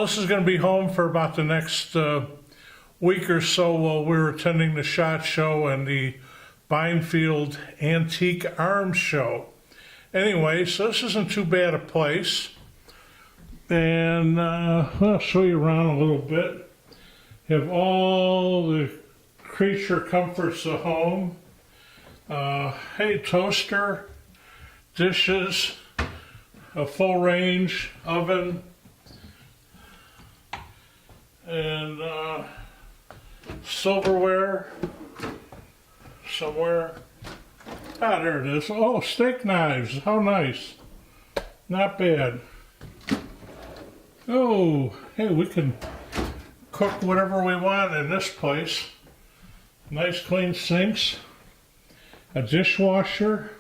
this is going to be home for about the next week or so while we're attending the SHOT Show and the Binefield Antique Arms Show. Anyway, so this isn't too bad a place. And I'll show you around a little bit. Have all the creature comforts of home. Hey, toaster, dishes, a full range oven, and silverware somewhere. Ah, there it is. Oh, steak knives. How nice. Not bad. Oh, hey, we can cook whatever we want in this place. Nice clean sinks. A dishwasher.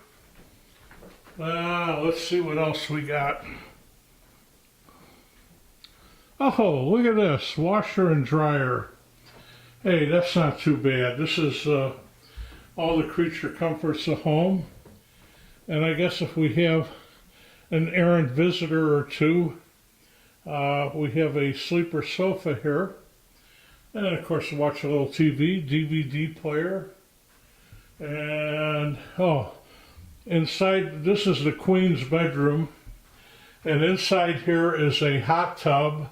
Let's see what else we got. Oh, look at this. Washer and dryer. Hey, that's not too bad. This is all the creature comforts of home. And I guess if we have an errant visitor or two, we have a sleeper sofa here. And of course, watch a little TV, DVD player. And, inside, this is the Queen's bedroom. And inside here is a hot tub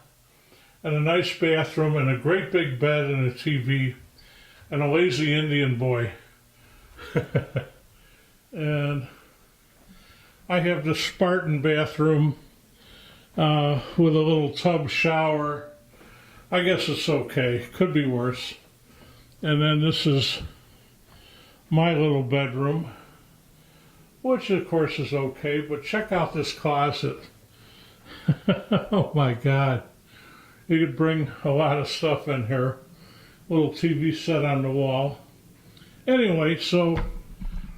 and a nice bathroom and a great big bed and a TV and a lazy Indian boy. And I have the Spartan bathroom with a little tub shower. I guess it's okay. Could be worse. And then this is my little bedroom, which of course is okay, but check out this closet. Oh my God. You could bring a lot of stuff in here. Little TV set on the wall. Anyway, so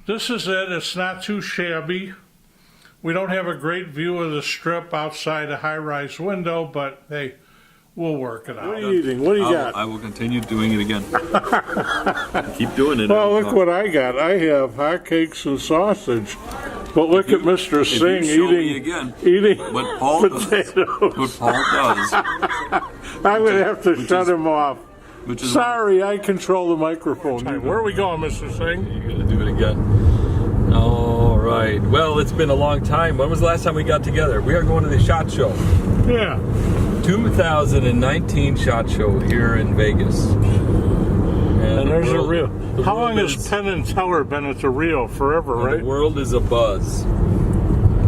this is it. It's not too shabby. We don't have a great view of the strip outside a high-rise window, but hey, we'll work it out. What are you eating? What do you got? I will continue doing it again. Keep doing it. Well, look what I got. I have hotcakes and sausage. But look at Mr. Singh eating what Paul potatoes. Does. What Paul does. I'm going to have to shut him off. Sorry, I control the microphone. Where are we going, Mr. Singh? You're going to do it again. All right. Well, it's been a long time. When was the last time we got together? We are going to the SHOT Show. Yeah. 2019 SHOT Show here in Vegas. And there's a reel. How long has Penn and Teller been at the reel? Forever, right? The world is abuzz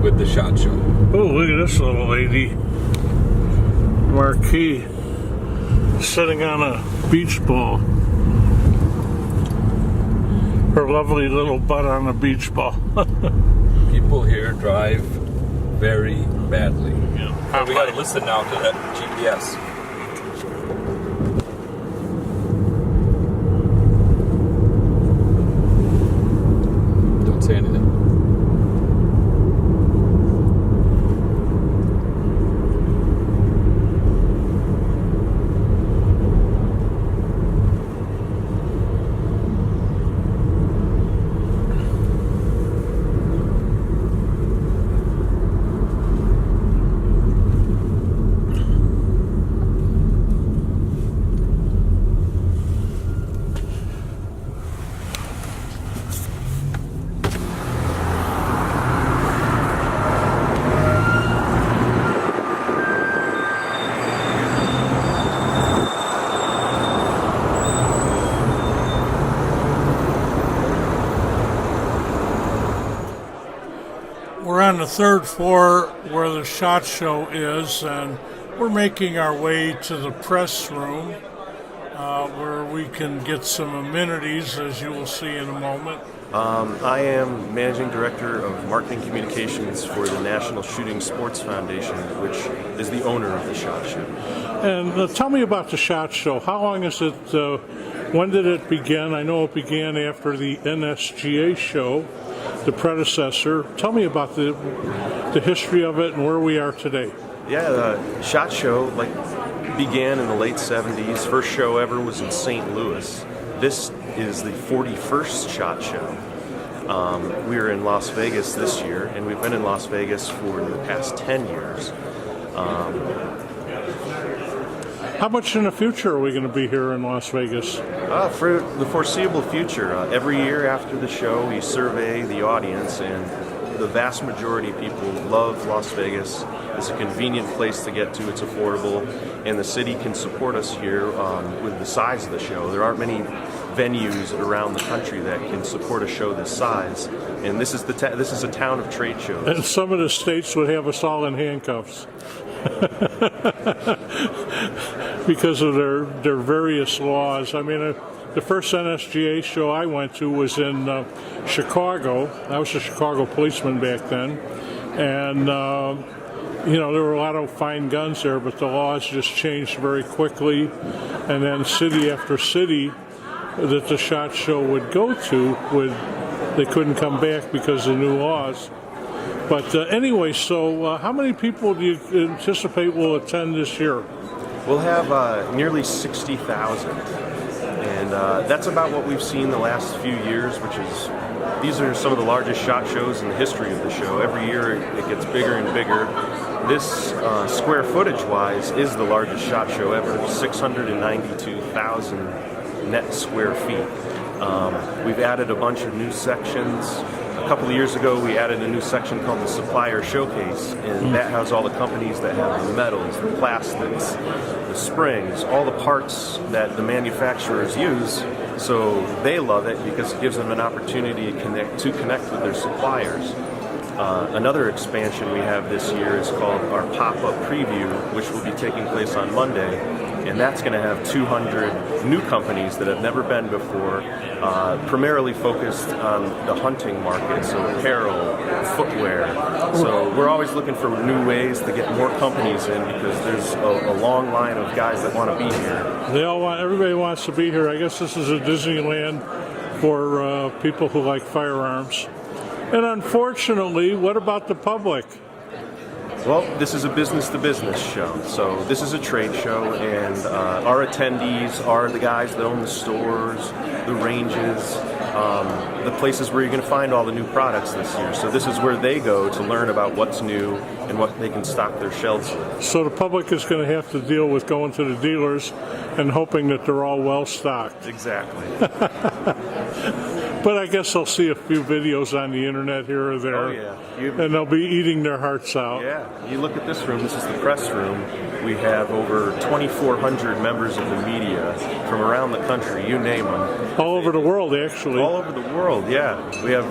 with the SHOT Show. Oh, look at this little lady. Marquis. Sitting on a beach ball. Her lovely little butt on a beach ball. People here drive very badly. Yeah. So we got to listen now to that GPS. Don't say anything. We're on the third floor where the SHOT Show is, and we're making our way to the press room where we can get some amenities, as you will see in a moment. I am Managing Director of Marketing Communications for the National Shooting Sports Foundation, which is the owner of the SHOT Show. And tell me about the SHOT Show. How long is it, when did it begin? I know it began after the NSGA show, the predecessor. Tell me about the history of it and where we are today. Yeah, the SHOT Show began in the late 70s. First show ever was in St. Louis. This is the 41st SHOT Show. We are in Las Vegas this year, and we've been in Las Vegas for the past 10 years. How much in the future are we going to be here in Las Vegas? For the foreseeable future, every year after the show, we survey the audience, and the vast majority of people love Las Vegas. It's a convenient place to get to, it's affordable, and the city can support us here with the size of the show. There aren't many venues around the country that can support a show this size, and this is this is a town of trade shows. And some of the states would have us all in handcuffs because of their various laws. I mean, the first NSGA show I went to was in Chicago. I was a Chicago policeman back then, and you know, there were a lot of fine guns there, but the laws just changed very quickly, and then city after city that the SHOT Show would go to, they couldn't come back because of new laws. But anyway, so how many people do you anticipate will attend this year? We'll have nearly 60,000, and that's about what we've seen the last few years, these are some of the largest SHOT shows in the history of the show. Every year it gets bigger and bigger. This, square footage-wise, is the largest SHOT show ever, 692,000 net square feet. We've added a bunch of new sections. A couple of years ago, we added a new section called the Supplier Showcase, and that has all the companies that have the metals, the plastics, the springs, all the parts that the manufacturers use. So they love it because it gives them an opportunity to connect with their suppliers. Another expansion we have this year is called our pop-up preview, which will be taking place on Monday, and that's going to have 200 new companies that have never been before, primarily focused on the hunting market, so apparel, footwear. So we're always looking for new ways to get more companies in because there's a long line of guys that want to be here. Everybody wants to be here. I guess this is a Disneyland for people who like firearms. And unfortunately, what about the public? Well, this is a business-to-business show, so this is a trade show, and our attendees are the guys that own the stores, the ranges, the places where you're going to find all the new products this year. So this is where they go to learn about what's new and what they can stock their shelves with. So the public is going to have to deal with going to the dealers and hoping that they're all well stocked. Exactly. But I guess they'll see a few videos on the internet here or there. Oh, yeah. And they'll be eating their hearts out. Yeah. You look at this room, this is the press room. We have over 2,400 members of the media from around the country, you name them. All over the world, actually. All over the world, yeah. We have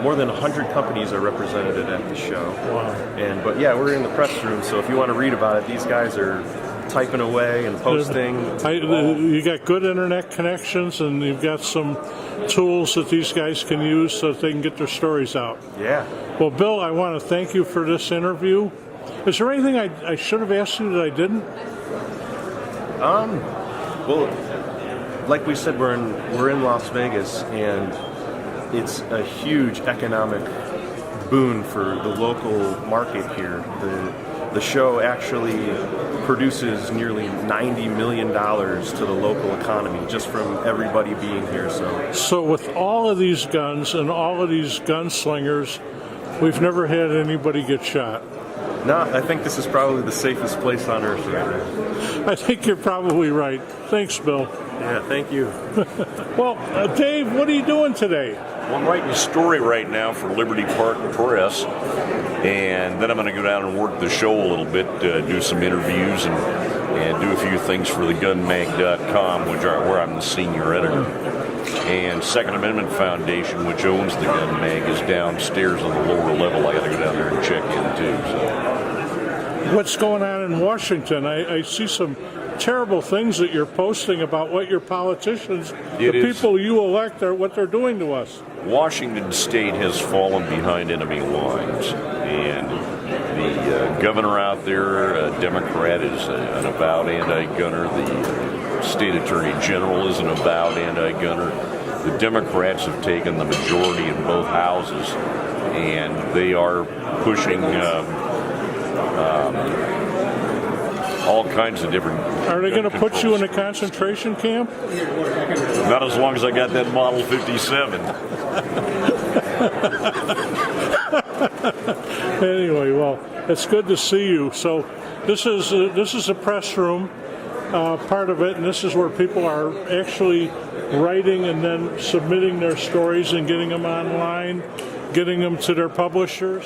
more than 100 companies are represented at the show. Wow. But yeah, we're in the press room, so if you want to read about it, these guys are typing away and posting. You got good internet connections, and you've got some tools that these guys can use so that they can get their stories out. Yeah. Well, Bill, I want to thank you for this interview. Is there anything I should have asked you that I didn't? Well, like we said, we're in Las Vegas, and it's a huge economic boon for the local market here. The show actually produces nearly $90 million to the local economy just from everybody being here. So with all of these guns and all of these gunslingers, we've never had anybody get shot. No, I think this is probably the safest place on earth right now. I think you're probably right. Thanks, Bill. Yeah, thank you. Well, Dave, what are you doing today? Well, I'm writing a story right now for Liberty Park Press, and then I'm going to go down and work the show a little bit, do some interviews, and do a few things for the gunmag.com, where I'm the senior editor. And Second Amendment Foundation, which owns the Gun Mag, is downstairs on the lower level. I got to go down there and check in too. So. What's going on in Washington? I see some terrible things that you're posting about what your politicians, people you elect, are what they're doing to us. Washington State has fallen behind enemy lines, and the governor out there, a Democrat, is an avowed anti-gunner. The state attorney general is an avowed anti-gunner. The Democrats have taken the majority in both houses, and they are pushing all kinds of different. Are they going to put you in a concentration camp? Not as long as I got that Model 57. Anyway, well, it's good to see you. So this is a press room, part of it, and this is where people are actually writing and then submitting their stories and getting them online, getting them to their publishers.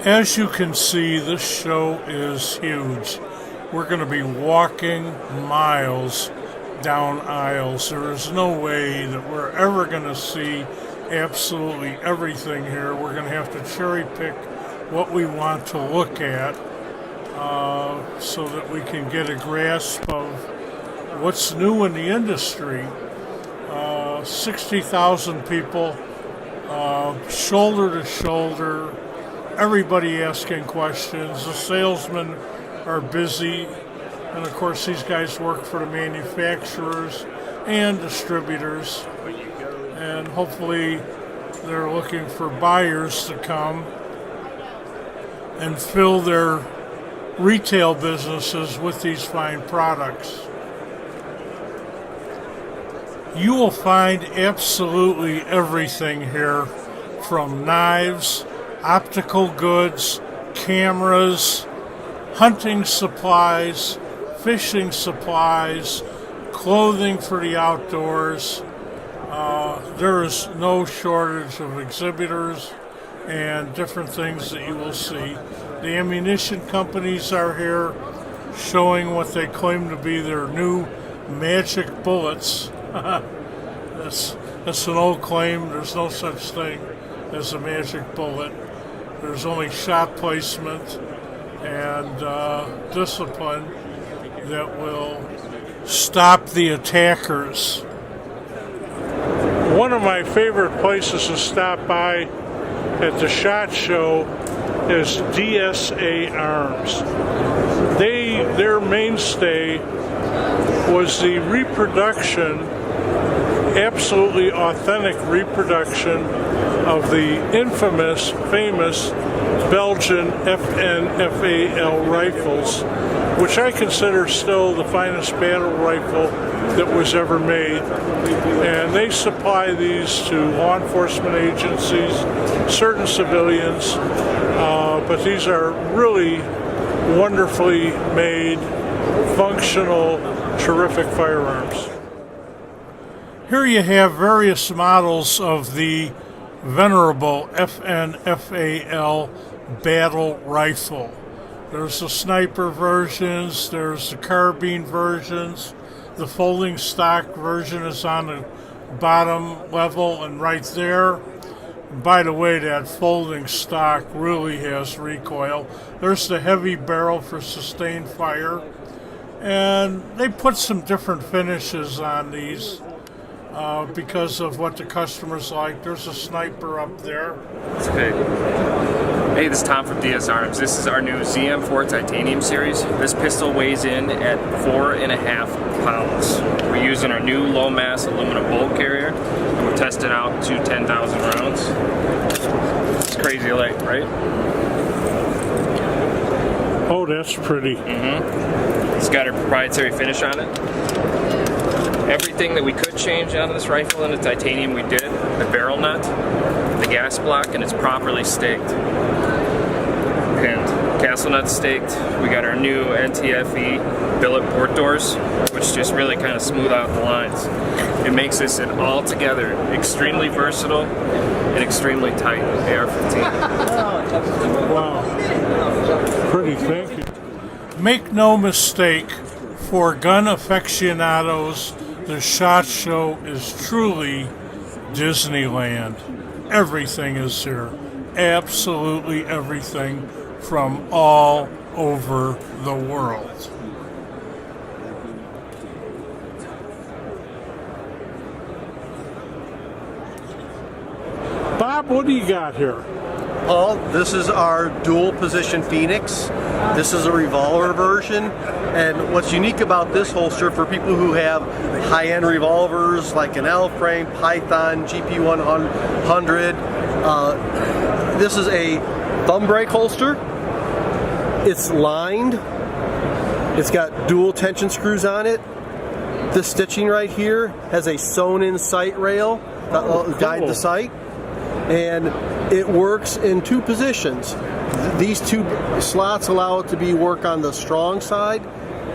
As you can see, this show is huge. We're going to be walking miles down aisles. There is no way that we're ever going to see absolutely everything here. We're going to have to cherry pick what we want to look at so that we can get a grasp of what's new in the industry. 60,000 people, shoulder to shoulder, everybody asking questions. The salesmen are busy, and of course these guys work for the manufacturers and distributors, and hopefully they're looking for buyers to come and fill their retail businesses with these fine products. You will find absolutely everything here, from knives, optical goods, cameras, hunting supplies, fishing supplies, clothing for the outdoors. There is no shortage of exhibitors and different things that you will see. The ammunition companies are here showing what they claim to be their new magic bullets. That's an old claim. There's no such thing as a magic bullet. There's only shot placement and discipline that will stop the attackers. One of my favorite places to stop by at the SHOT Show is DSA Arms. Their mainstay was the reproduction, absolutely authentic reproduction of the infamous, famous Belgian FN/FAL rifles, which I consider still the finest battle rifle that was ever made. And they supply these to law enforcement agencies, certain civilians, but these are really wonderfully made, functional, terrific firearms. Here you have various models of the venerable FN/FAL battle rifle. There's the sniper versions, there's the carbine versions, the folding stock version is on the bottom level and right there. By the way, that folding stock really has recoil. There's the heavy barrel for sustained fire, and they put some different finishes on these because of what the customers like. There's a sniper up there. It's big. Hey, this is Tom from DS Arms. This is our new ZM4 Titanium series. This pistol weighs in at 4.5 pounds. We're using our new low mass aluminum bolt carrier, and we're testing out to 10,000 rounds. It's crazy light, right? Oh, that's pretty. It's got our proprietary finish on it. Everything that we could change out of this rifle in the titanium we did. The barrel nut, the gas block, and it's properly staked. Pinned. Castle nut staked. We got our new NTFE billet port doors, which just really kind of smooth out the lines. It makes this an altogether extremely versatile and extremely tight AR-15. Wow. Pretty, thank you. Make no mistake, for gun aficionados, the SHOT Show is truly Disneyland. Everything is here. Absolutely everything from all over the world. Bob, what do you got here? Paul, this is our dual position Phoenix. This is a revolver version, and what's unique about this holster for people who have high-end revolvers like an L-frame, Python, GP100, this is a thumb brake holster. It's lined. It's got dual tension screws on it. This stitching right here has a sewn-in sight rail that will guide the sight. And it works in two positions. These two slots allow it to work on the strong side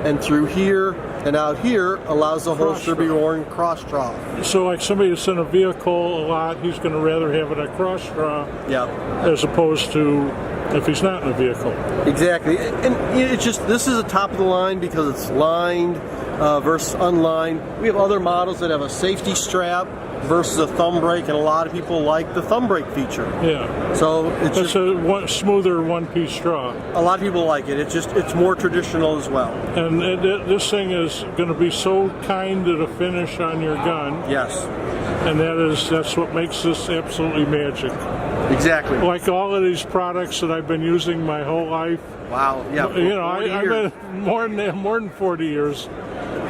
and through here and out here allows the holster to be worn cross-draw. So like somebody that's in a vehicle a lot, he's going to rather have it at cross-draw Yeah. as opposed to if he's not in a vehicle. Exactly, and it's just, this is a top of the line because it's lined versus unlined. We have other models that have a safety strap versus a thumb brake, and a lot of people like the thumb brake feature. Yeah. So it's That's just, a smoother one-piece straw. a lot of people like it. It's more traditional as well. And this thing is going to be so kind to the finish on your gun, Yes, and that's what makes this absolutely magic. exactly. Like all of these products that I've been using my whole life. Wow. Yeah. You know, 40 I've years. been more than 40 years.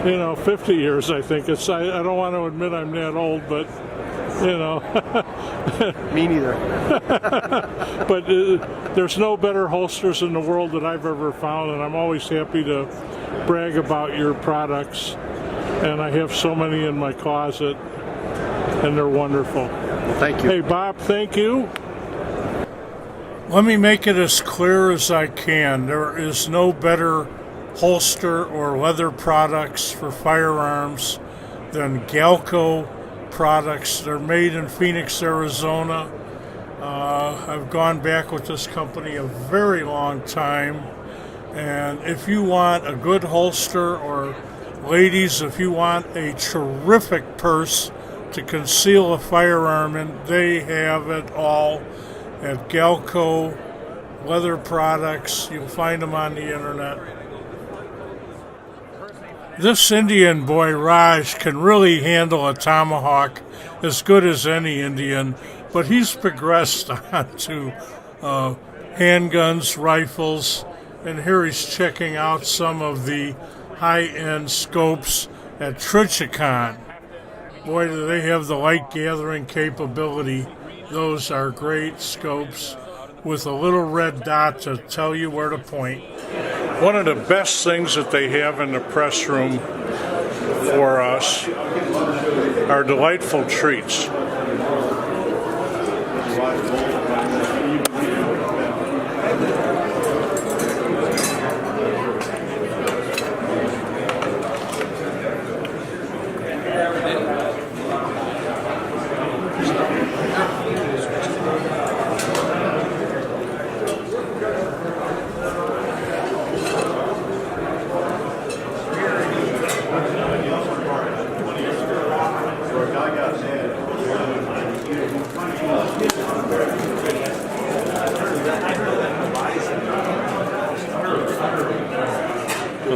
50 years, I think. I don't want to admit I'm that old, but, Me neither. but there's no better holsters in the world that I've ever found, and I'm always happy to brag about your products. And I have so many in my closet, and they're wonderful. Thank you. Hey, Bob, thank you. Let me make it as clear as I can. There is no better holster or leather products for firearms than Galco products. They're made in Phoenix, Arizona. I've gone back with this company a very long time. And if you want a good holster, or ladies, if you want a terrific purse to conceal a firearm in, they have it all at Galco Leather Products. You'll find them on the internet. This Indian boy, Raj, can really handle a tomahawk as good as any Indian, but he's progressed on to handguns, rifles, and here he's checking out some of the high-end scopes at Trichicon. Boy, do they have the light gathering capability. Those are great scopes with a little red dot to tell you where to point. One of the best things that they have in the press room for us are delightful treats.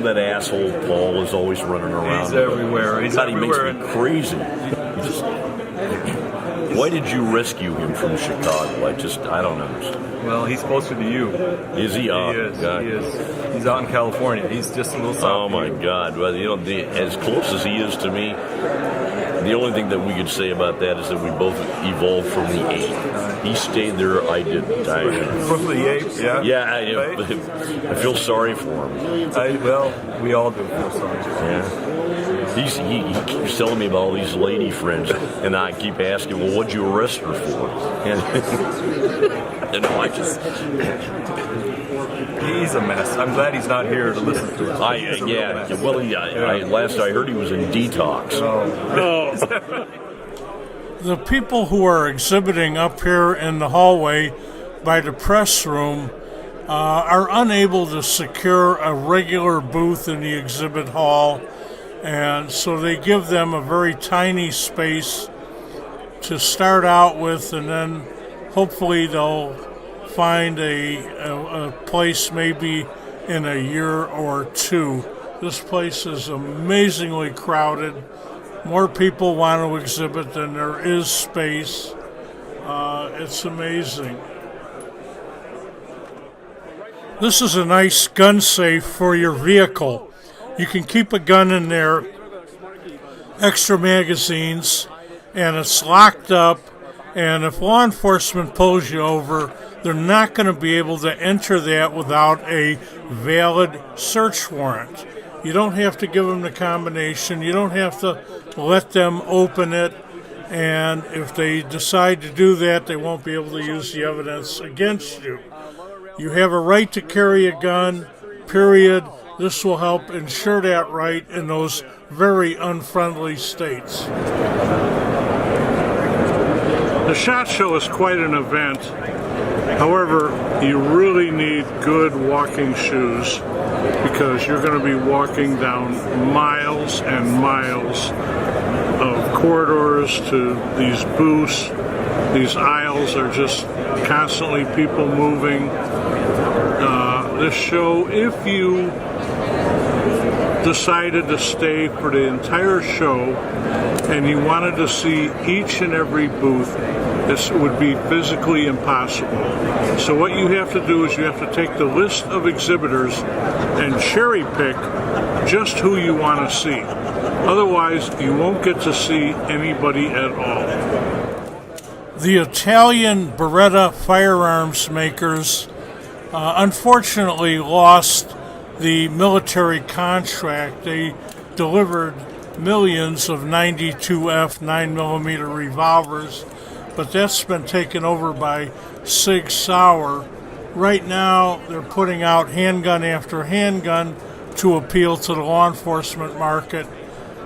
That asshole Paul is always running around. He's everywhere. He's God, everywhere. he makes me crazy. Why did you rescue him from Chicago? I don't understand. Well, he's closer to you. Is he? He is. God. He is. He's out in California. He's just a little south. Oh of my you. God! Well, as close as he is to me, the only thing that we could say about that is that we both evolved from the ape. He stayed there. I didn't. From the ape, yeah. Yeah, Right? I feel sorry for him. Well, we all do feel sorry. Yeah. He keeps telling me about all these lady friends, and I keep asking, well, what'd you arrest her for? And I just... He's a mess. I'm glad he's not here to listen to us. Last I heard he was in detox. The people who are exhibiting up here in the hallway by the press room are unable to secure a regular booth in the exhibit hall, and so they give them a very tiny space to start out with, and then hopefully they'll find a place maybe in a year or two. This place is amazingly crowded. More people want to exhibit than there is space. It's amazing. This is a nice gun safe for your vehicle. You can keep a gun in there, extra magazines, and it's locked up. And if law enforcement pulls you over, they're not going to be able to enter that without a valid search warrant. You don't have to give them the combination. You don't have to let them open it. And if they decide to do that, they won't be able to use the evidence against you. You have a right to carry a gun, period. This will help ensure that right in those very unfriendly states. The SHOT Show is quite an event. However, you really need good walking shoes because you're going to be walking down miles and miles of corridors to these booths. These aisles are just constantly people moving. This show, if you decided to stay for the entire show and you wanted to see each and every booth, this would be physically impossible. So what you have to do is you have to take the list of exhibitors and cherry pick just who you want to see. Otherwise, you won't get to see anybody at all. The Italian Beretta firearms makers unfortunately lost the military contract. They delivered millions of 92F 9mm revolvers, but that's been taken over by Sig Sauer. Right now, they're putting out handgun after handgun to appeal to the law enforcement market,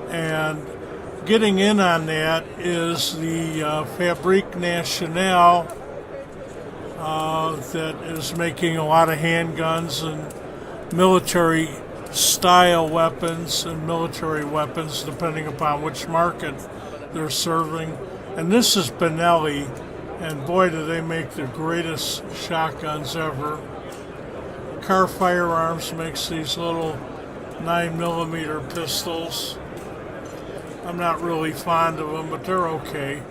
and getting in on that is the Fabrique Nationale that is making a lot of handguns and military style weapons and military weapons depending upon which market they're serving. And this is Benelli, and boy do they make the greatest shotguns ever. Car Firearms makes these little 9mm pistols. I'm not really fond of them, but they're okay.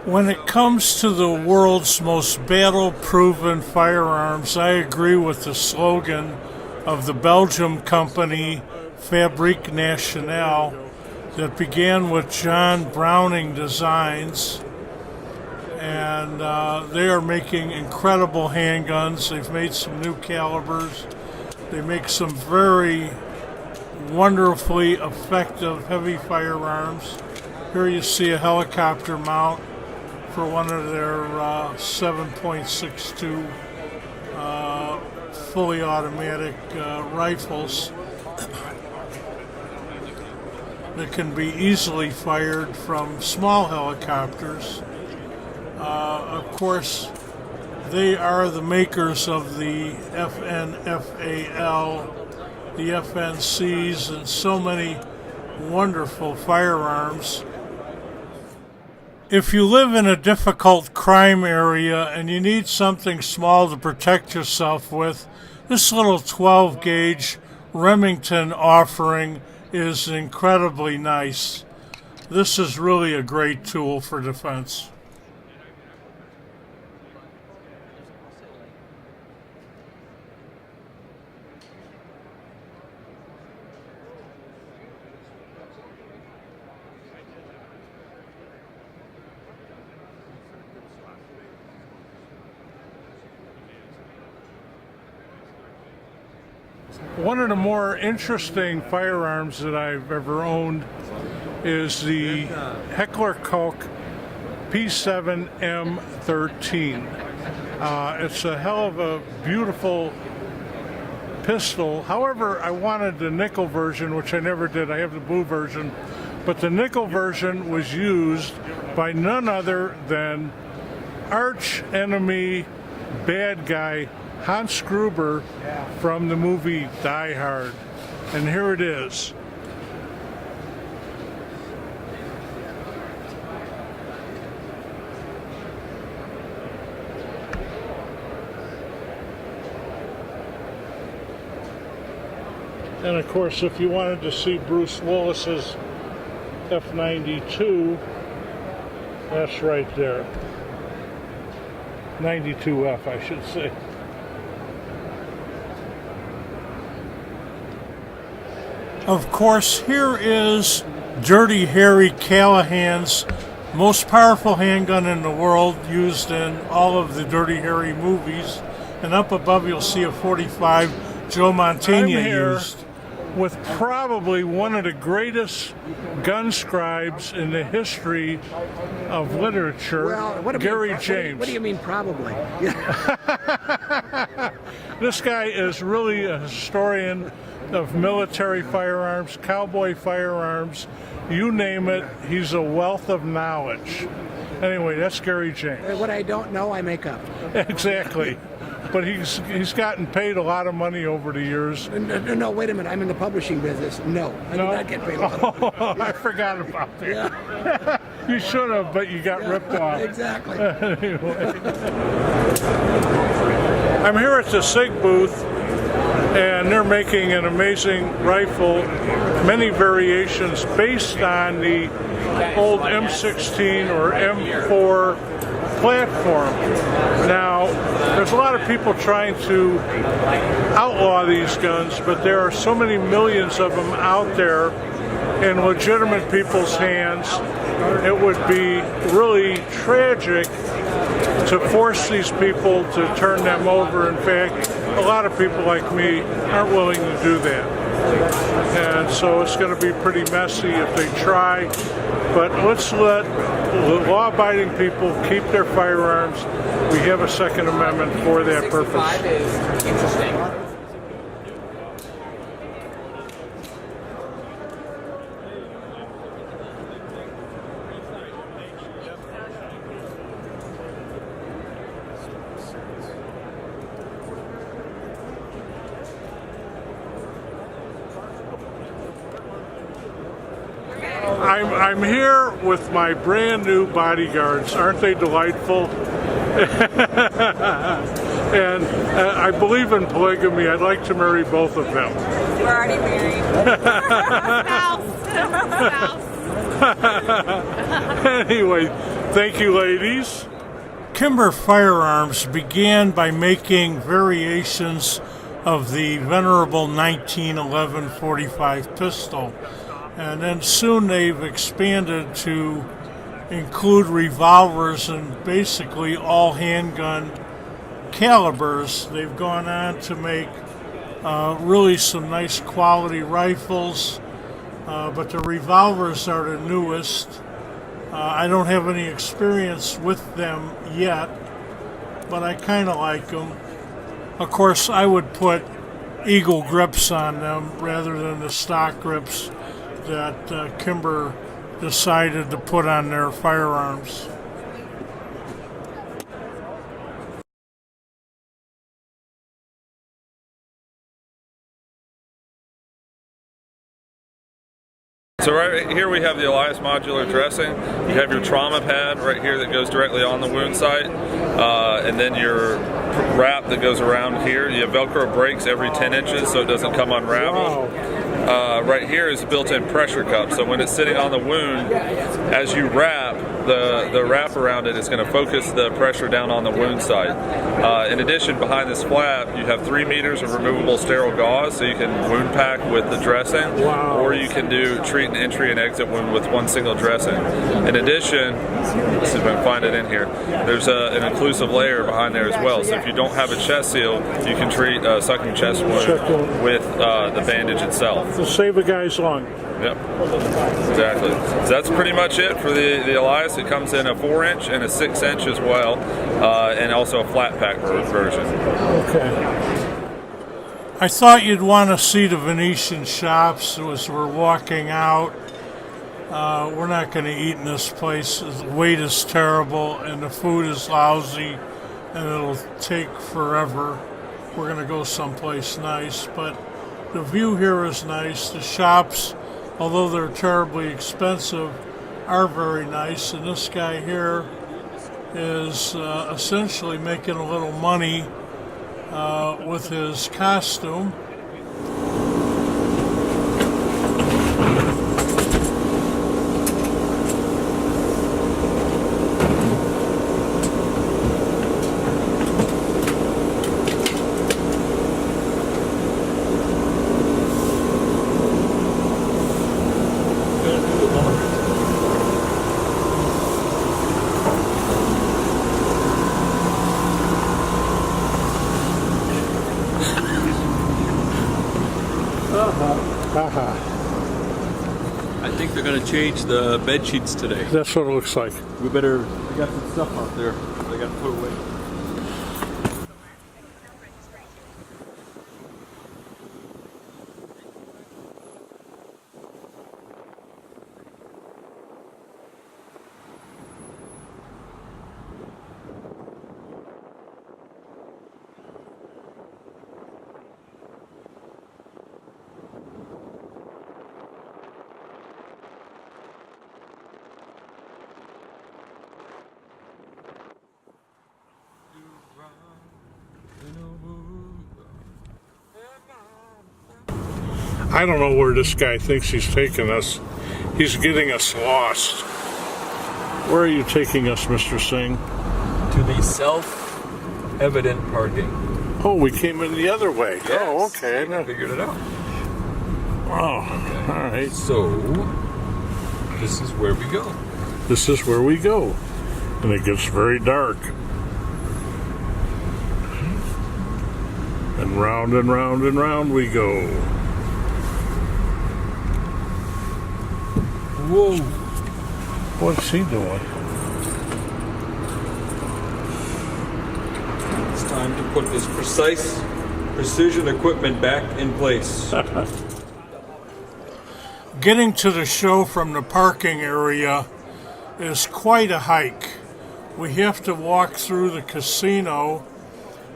When it comes to the world's most battle-proven firearms, I agree with the slogan of the Belgium company Fabrique Nationale that began with John Browning designs, and they are making incredible handguns. They've made some new calibers. They make some very wonderfully effective heavy firearms. Here you see a helicopter mount for one of their 7.62 fully automatic rifles that can be easily fired from small helicopters. Of course, they are the makers of the FNFAL, the FNCs, and so many wonderful firearms. If you live in a difficult crime area and you need something small to protect yourself with, this little 12-gauge Remington offering is incredibly nice. This is really a great tool for defense. One of the more interesting firearms that I've ever owned is the Heckler Koch P7 M13. It's a hell of a beautiful pistol. However, I wanted the nickel version, which I never did. I have the blue version. But the nickel version was used by none other than arch enemy bad guy Hans Gruber from the movie Die Hard. And here it is. And of course, if you wanted to see Bruce Willis's F-92, that's right there. 92F, I should say. Of course, here is Dirty Harry Callahan's most powerful handgun in the world, used in all of the Dirty Harry movies. And up above you'll see a .45 Joe Mantegna used. With probably one of the greatest gun scribes in the history of literature, Gary James. What do you mean probably? This guy is really a historian of military firearms, cowboy firearms, you name it. He's a wealth of knowledge. Anyway, that's Gary James. What I don't know, I make up. Exactly. But he's gotten paid a lot of money over the years. No, wait a minute. I'm in the publishing business. No, I do not get paid a lot. Oh, I forgot about that. Yeah. You should have, but you got ripped off. Exactly. Anyway. I'm here at the SIG booth, and they're making an amazing rifle, many variations based on the old M16 or M4 platform. Now, there's a lot of people trying to outlaw these guns, but there are so many millions of them out there in legitimate people's hands. It would be really tragic to force these people to turn them over. In fact, a lot of people like me aren't willing to do that. And so it's going to be pretty messy if they try. But let's let the law-abiding people keep their firearms. We have a Second Amendment for that purpose. 65 is interesting. I'm here with my brand new bodyguards. Aren't they delightful? And I believe in polygamy. I'd like to marry both of them. We're already married. Spouse. Anyway, thank you, ladies. Kimber Firearms began by making variations of the venerable 1911 45 pistol. And then soon they've expanded to include revolvers and basically all handgun calibers. They've gone on to make really some nice quality rifles, but the revolvers are the newest. I don't have any experience with them yet, but I kind of like them. Of course, I would put Eagle grips on them rather than the stock grips that Kimber decided to put on their firearms. So right here we have the Elias modular dressing. You have your trauma pad right here that goes directly on the wound site, and then your wrap that goes around here. You have Velcro brakes every 10 inches so it doesn't come unraveled. Right here is a built-in pressure cup, so when it's sitting on the wound, as you wrap, the wrap around it is going to focus the pressure down on the wound site. In addition, behind this flap, you have 3 meters of removable sterile gauze, so you can wound pack with the dressing, or you can do treat an entry and exit wound with one single dressing. In addition, let's see if I can find it in here, there's an inclusive layer behind there as well, so if you don't have a chest seal, you can treat a sucking chest wound with the bandage itself. To save a guy's lung. Yep, exactly. So that's pretty much it for the Elias. It comes in a 4-inch and a 6-inch as well, and also a flat pack version. Okay. I thought you'd want to see the Venetian shops as we're walking out. We're not going to eat in this place. The wait is terrible, and the food is lousy, and it'll take forever. We're going to go someplace nice, but the view here is nice. The shops, although they're terribly expensive, are very nice. And this guy here is essentially making a little money with his costume. I think they're going to change the bed sheets today. That's what it looks like. We got some stuff out there they got to put away. I don't know where this guy thinks he's taking us. He's getting us lost. Where are you taking us, Mr. Singh? To the self-evident parking. Oh, we came in the other way. Yes. Oh, okay. I figured it out. Oh, okay. All right. So, this is where we go. This is where we go. And it gets very dark. And round and round and round we go. Whoa. What's he doing? It's time to put this precision equipment back in place. Getting to the show from the parking area is quite a hike. We have to walk through the casino,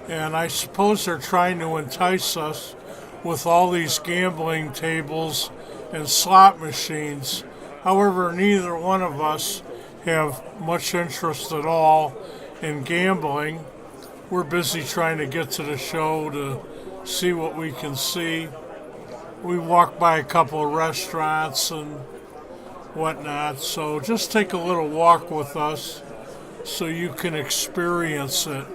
and I suppose they're trying to entice us with all these gambling tables and slot machines. However, neither one of us have much interest at all in gambling. We're busy trying to get to the show to see what we can see. We walk by a couple of restaurants and whatnot, so just take a little walk with us so you can experience it.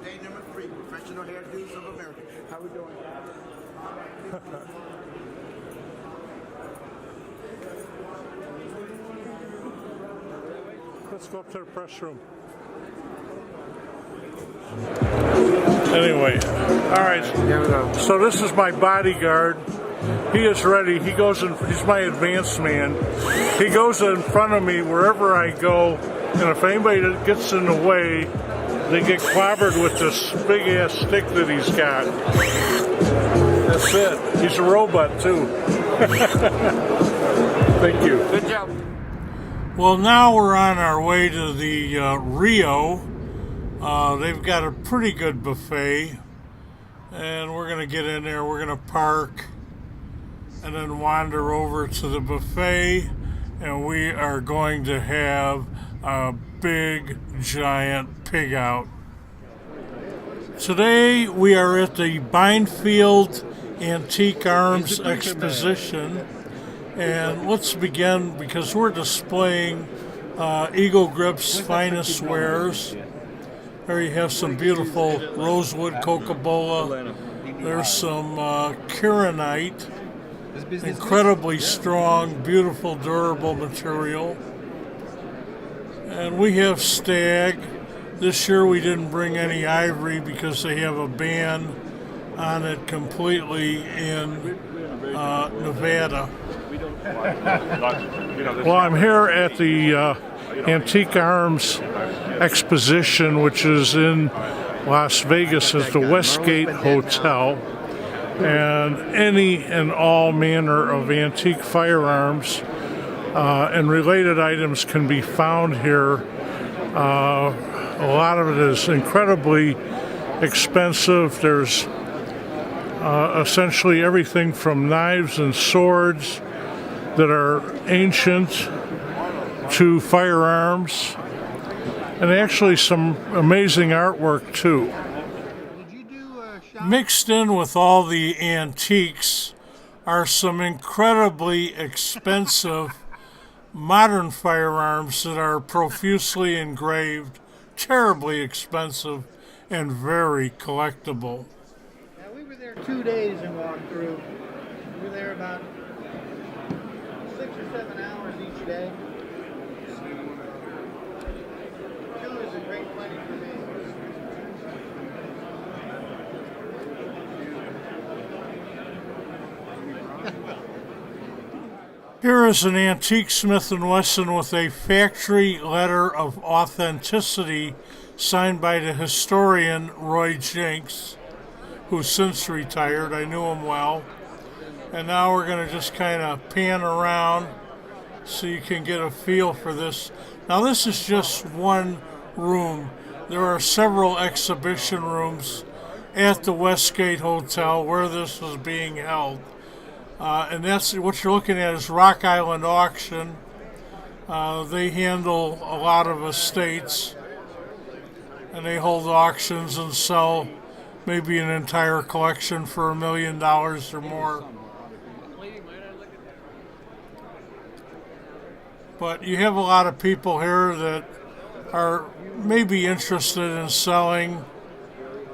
Day number 3, Professional Hairdos of America. How we doing? Let's go up to the press room. Anyway, all right. So this is my bodyguard. He is ready. He goes in. He's my advance man. He goes in front of me wherever I go, and if anybody gets in the way, they get clobbered with this big ass stick that he's got. That's it. He's a robot too. Thank you. Good job. Well, now we're on our way to the Rio. They've got a pretty good buffet, and we're going to get in there. We're going to park and then wander over to the buffet, and we are going to have a big, giant pig out. Today we are at the Bindfield Antique Arms Exposition, and let's begin because we're displaying Eagle Grip's finest wares. There you have some beautiful rosewood Coca-Cola. There's some Kiranite, incredibly strong, beautiful, durable material. And we have stag. This year we didn't bring any ivory because they have a ban on it completely in Nevada. Well, I'm here at the Antique Arms Exposition, which is in Las Vegas, at the Westgate Hotel. And any and all manner of antique firearms and related items can be found here. A lot of it is incredibly expensive. There's essentially everything from knives and swords that are ancient to firearms, and actually some amazing artwork too. Mixed in with all the antiques are some incredibly expensive modern firearms that are profusely engraved, terribly expensive, and very collectible. Now, we were there 2 days and walked through. We were there about 6 or 7 hours each day. 2 is a great plenty for me. Here is an antique Smith & Wesson with a factory letter of authenticity signed by the historian Roy Jenks, who's since retired. I knew him well. And now we're going to just kind of pan around so you can get a feel for this. Now this is just one room. There are several exhibition rooms at the Westgate Hotel where this was being held. And that's what you're looking at is Rock Island Auction. They handle a lot of estates, and they hold auctions and sell maybe an entire collection for $1 million or more. But you have a lot of people here that are maybe interested in selling,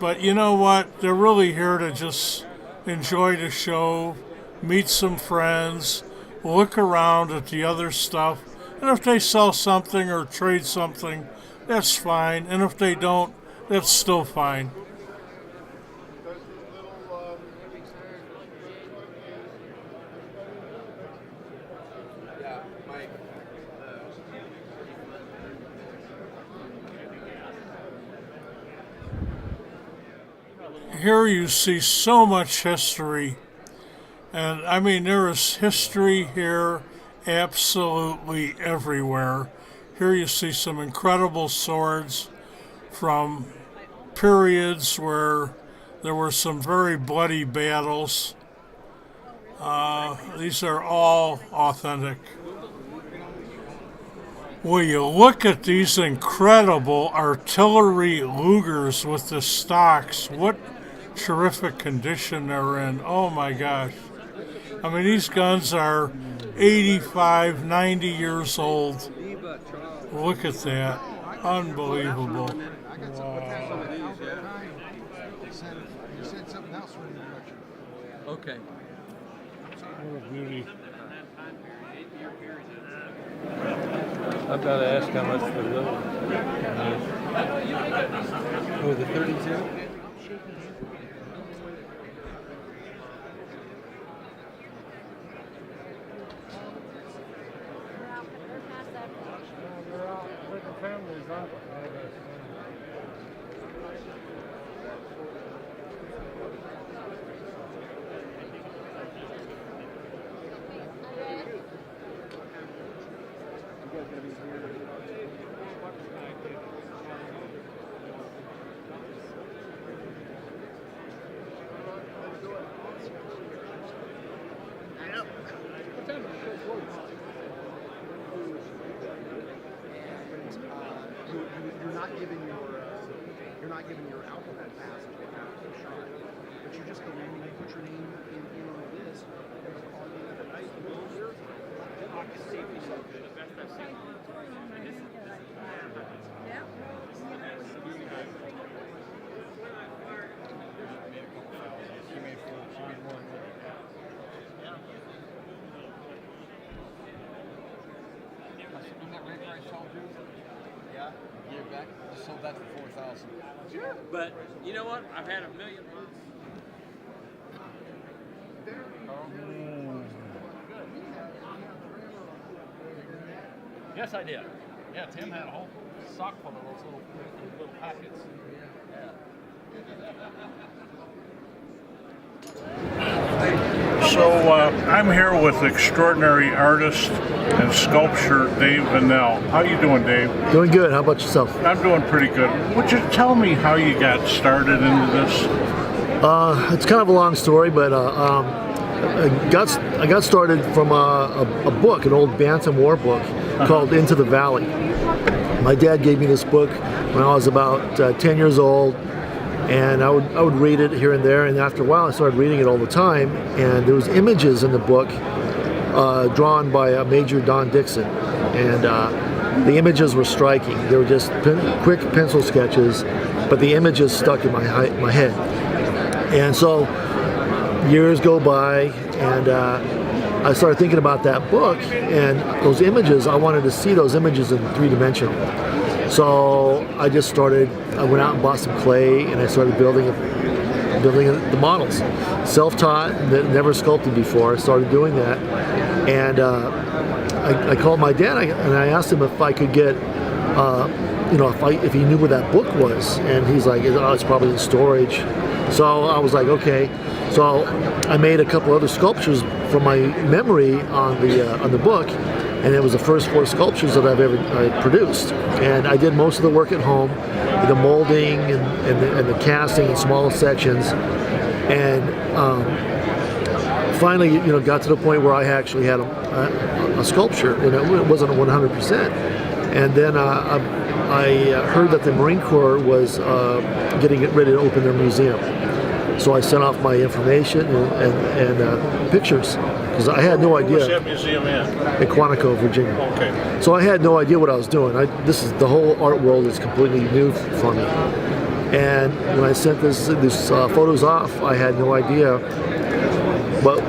but you know what? They're really here to just enjoy the show, meet some friends, look around at the other stuff, and if they sell something or trade something, that's fine, and if they don't, that's still fine. Here you see so much history. And I mean, there is history here absolutely everywhere. Here you see some incredible swords from periods where there were some very bloody battles. These are all authentic. Will you look at these incredible artillery Lugers with the stocks? What terrific condition they're in. Oh my gosh. I mean, these guns are 85, 90 years old. Look at that. Unbelievable. Wow. Okay. What a beauty. I've got to ask how much for those. Oh, the 32? You're not giving your alphabet passage to have a shot, but you just go in and you put your name in on the list. And it's called you at night. You go here. But you know what? I've had a million months. Yes, I did. Yeah, Tim had a whole sock full of those little packets. So I'm here with extraordinary artist and sculptor Dave Vanell. How you doing, Dave? Doing good. How about yourself? I'm doing pretty good. Would you tell me how you got started into this? It's kind of a long story, but I got started from a book, an old Bantam War book called Into the Valley. My dad gave me this book when I was about 10 years old, and I would read it here and there, and after a while I started reading it all the time, and there was images in the book drawn by Major Don Dixon, and the images were striking. They were just quick pencil sketches, but the images stuck in my head. And so years go by, and I started thinking about that book and those images. I wanted to see those images in three-dimensional. So I went out and bought some clay, and I started building the models. Self-taught, never sculpted before. I started doing that, and I called my dad and I asked him if I could get, if he knew where that book was, and he's like, "Oh, it's probably in storage." So I was like, okay. So I made a couple other sculptures from my memory on the book, and it was the first 4 sculptures that I produced. And I did most of the work at home, the molding and the casting in small sections, and finally, got to the point where I actually had a sculpture, and it wasn't 100%. And then I heard that the Marine Corps was getting ready to open their museum. So I sent off my information and pictures, because I had no idea. Where's that museum at? In Quantico, Virginia. Okay. So I had no idea what I was doing. The whole art world is completely new for me. And when I sent these photos off, I had no idea what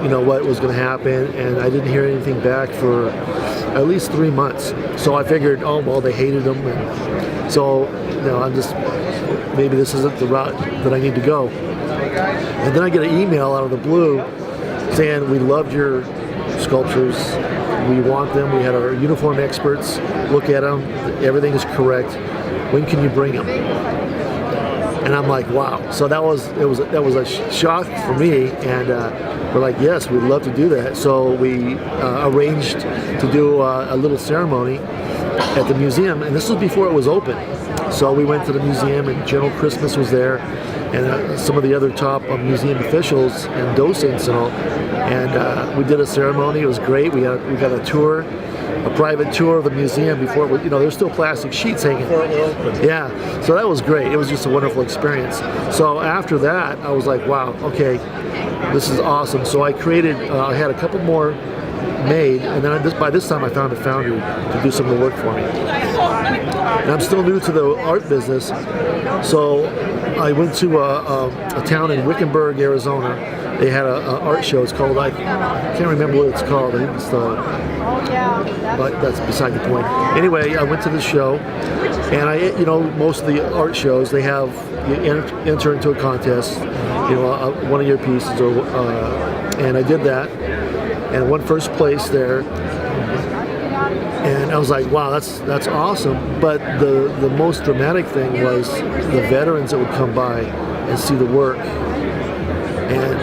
was going to happen, and I didn't hear anything back for at least 3 months. So I figured, oh well, they hated them, and so I'm just, maybe this isn't the route that I need to go. And then I get an email out of the blue saying, "We loved your sculptures. We want them. We had our uniform experts look at them. Everything is correct. When can you bring them?" And I'm like, wow. So that was a shock for me, and we're like, yes, we'd love to do that. So we arranged to do a little ceremony at the museum, and this was before it was open. So we went to the museum, and General Christmas was there, and some of the other top museum officials and docents and all. And we did a ceremony. It was great. We got a tour, a private tour of the museum before. There's still plastic sheets hanging. Yeah. So that was great. It was just a wonderful experience. So after that, I was like, wow, okay, this is awesome. So I created. I had a couple more made, and then by this time I found a foundry to do some of the work for me. And I'm still new to the art business, so I went to a town in Wickenburg, Arizona. They had an art show. It's called, I can't remember what it's called. I think it's but that's beside the point. Anyway, I went to the show, and most of the art shows, they have you enter into a contest, one of your pieces, and I did that, and won first place there. And I was like, wow, that's awesome. But the most dramatic thing was the veterans that would come by and see the work, and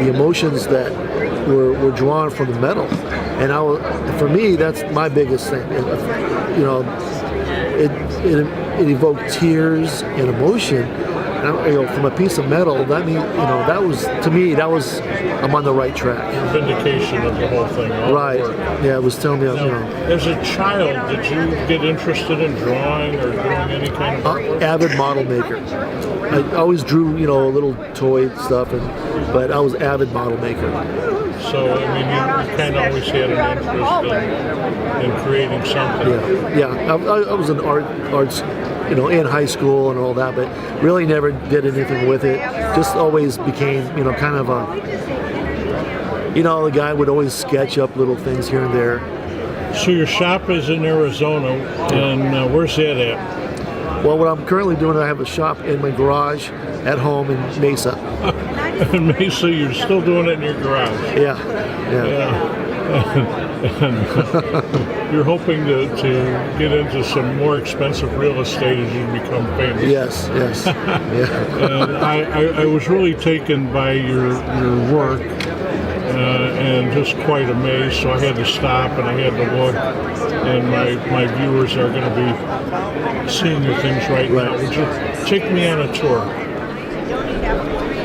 the emotions that were drawn from the metal. And for me, that's my biggest thing. It evoked tears and emotion. And from a piece of metal, that means that was, to me, I'm on the right track. Vindication of the whole thing. Right. Yeah, it was telling me. As a child, did you get interested in drawing or doing any kind of artwork? Avid model maker. I always drew, little toy stuff, but I was avid model maker. So, you kind of always had an interest in creating something. Yeah. I was in arts, in high school and all that, but really never did anything with it. Just always became, kind of the guy would always sketch up little things here and there. So your shop is in Arizona, and where's that at? Well, what I'm currently doing, I have a shop in my garage at home in Mesa. In Mesa, you're still doing it in your garage? Yeah. and you're hoping to get into some more expensive real estate as you become famous. Yes, yes. Yeah. And I was really taken by your work and just quite amazed, so I had to stop and I had to look, and my viewers are going to be seeing your things right now. Would you take me on a tour?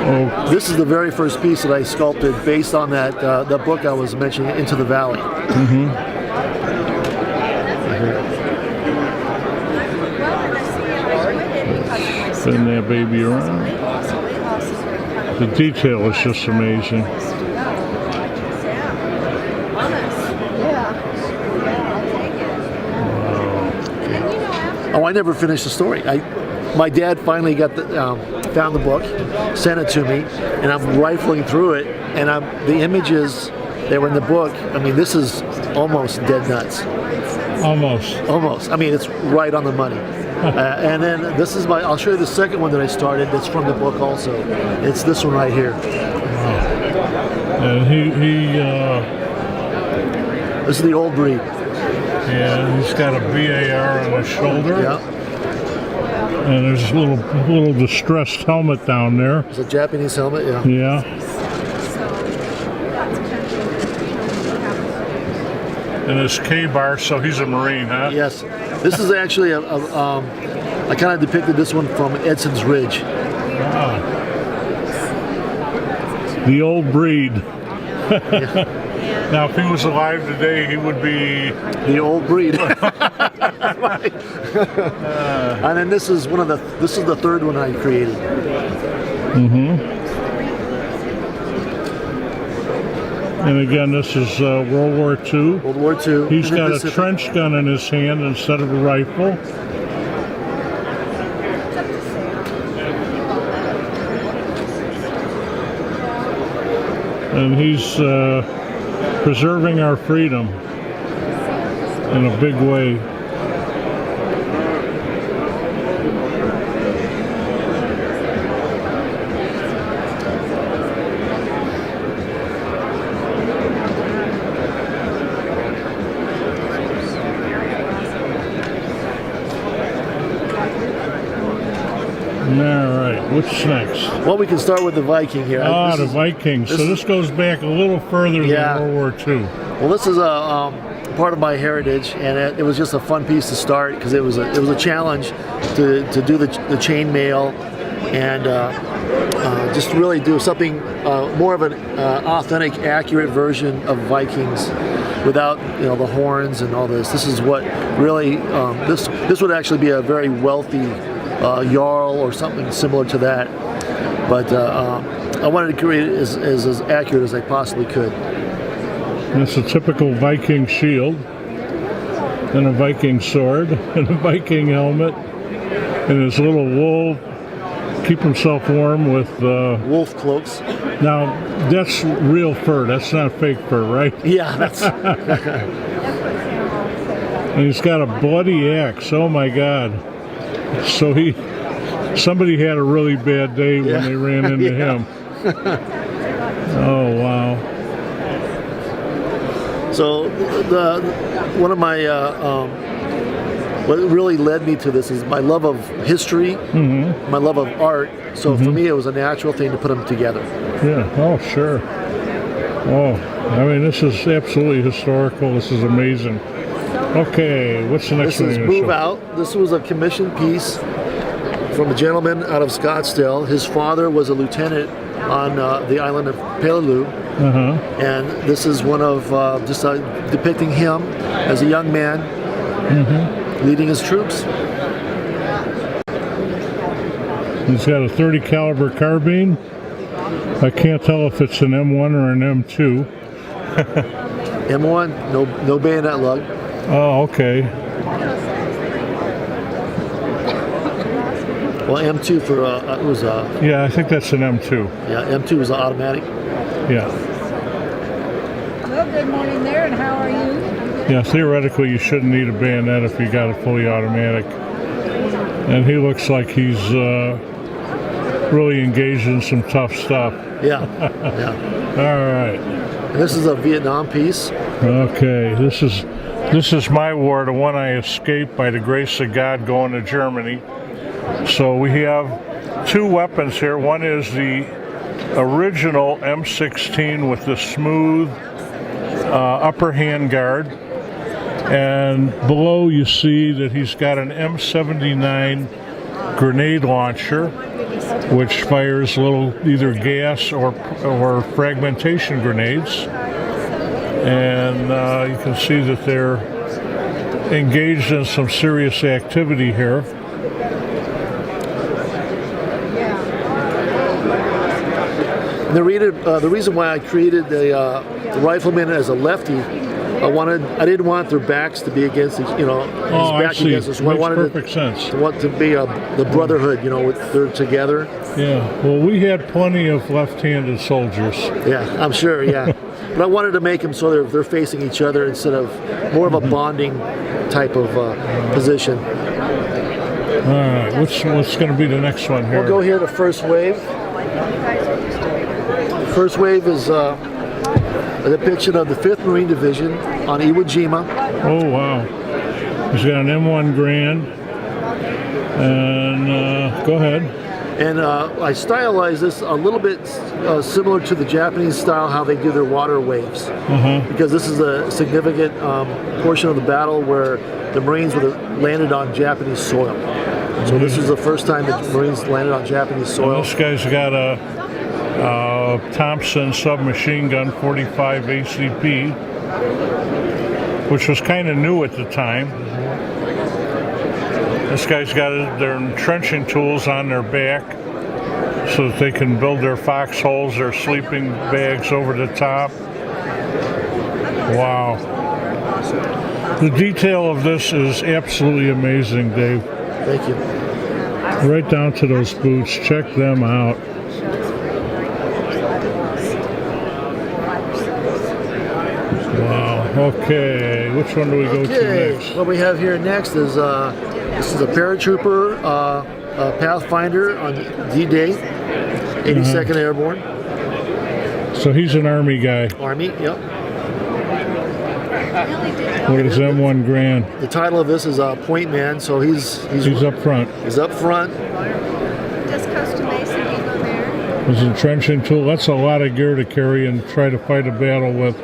Oh, this is the very first piece that I sculpted based on that book I was mentioning, Into the Valley. Mm-hmm. Spin that baby around. The detail is just amazing. Oh, I never finished the story. My dad finally got found the book, sent it to me, and I'm rifling through it, and the images that were in the book, I mean, this is almost dead nuts. Almost. I mean, it's right on the money. And then this is I'll show you the second one that I started that's from the book also. It's this one right here. And this is the old breed. Yeah, he's got a BAR on his shoulder. Yeah. And there's a little distressed helmet down there. It's a Japanese helmet, yeah. Yeah. And his K-bar, so he's a Marine, huh? Yes. This is actually I kind of depicted this one from Edson's Ridge. Ah. The old breed. Yeah. Now, if he was alive today, he would be the old breed. Right. And then this is the third one I created. Mm-hmm. And again, this is World War II. World War II. He's got a trench gun in his hand instead of a rifle. And he's preserving our freedom in a big way. All right, what's next? Well, we can start with the Viking here. The Viking. So this goes back a little further than World War II. Well, this is a part of my heritage, and it was just a fun piece to start because it was a challenge to do the chainmail and just really do something more of an authentic, accurate version of Vikings without the horns and all this. This is what really this would actually be a very wealthy Jarl or something similar to that, but I wanted to create it as accurate as I possibly could. And it's a typical Viking shield, and a Viking sword, and a Viking helmet, and his little wool, keep himself warm with wolf cloaks. Now, that's real fur, that's not fake fur, right? Yeah, that's... And he's got a bloody axe, oh my God. So somebody had a really bad day when they ran into him. Oh wow! So one of my what really led me to this is my love of history, my love of art. So for me, it was a natural thing to put them together. Yeah. Oh sure. Oh, I mean, this is absolutely historical. This is amazing. Okay, what's the next one? This is Move Out. This was a commissioned piece from a gentleman out of Scottsdale. His father was a lieutenant on the island of Peleliu. And this is one of just depicting him as a young man leading his troops. He's got a .30 caliber carbine. I can't tell if it's an M1 or an M2. M1, no bayonet lug. Oh, okay. Well, M2 for it was yeah, I think that's an M2. Yeah, M2 was automatic. Yeah. Well, good morning there, and how are you? Yeah, theoretically you shouldn't need a bayonet if you got a fully automatic. And he looks like he's really engaged in some tough stuff. Yeah. Yeah. All right. And this is a Vietnam piece. Okay, this is my war, the one I escaped by the grace of God going to Germany. So we have two weapons here. One is the original M16 with the smooth upper handguard, and below you see that he's got an M79 grenade launcher, which fires little either gas or fragmentation grenades. And you can see that they're engaged in some serious activity here. The reason why I created the rifleman as a lefty, I didn't want their backs to be against, his back against us. Makes perfect sense. I want to be the brotherhood, they're together. Yeah, well, we had plenty of left-handed soldiers. Yeah, I'm sure, yeah. But I wanted to make them so they're facing each other instead of more of a bonding type of position. All right, what's going to be the next one here? We'll go here to first wave. First wave is a depiction of the 5th Marine Division on Iwo Jima. Oh, wow. He's got an M1 Grand. And go ahead. And I stylized this a little bit similar to the Japanese style, how they do their water waves. Because this is a significant portion of the battle where the Marines would have landed on Japanese soil. So this is the first time that Marines landed on Japanese soil. And this guy's got a Thompson submachine gun 45 ACP, which was kind of new at the time. This guy's got their entrenching tools on their back so that they can build their foxholes, their sleeping bags over the top. Wow. The detail of this is absolutely amazing, Dave. Thank you. Right down to those boots. Check them out. Wow. Okay. Which one do we go to next? What we have here next is this is a Paratrooper Pathfinder on D-Day, 82nd Airborne. So he's an Army guy. Army, yep. What is M1 Grand? The title of this is Point Man, so he's up front. He's up front. Does Costa Mesa go there? His entrenching tool, that's a lot of gear to carry and try to fight a battle with.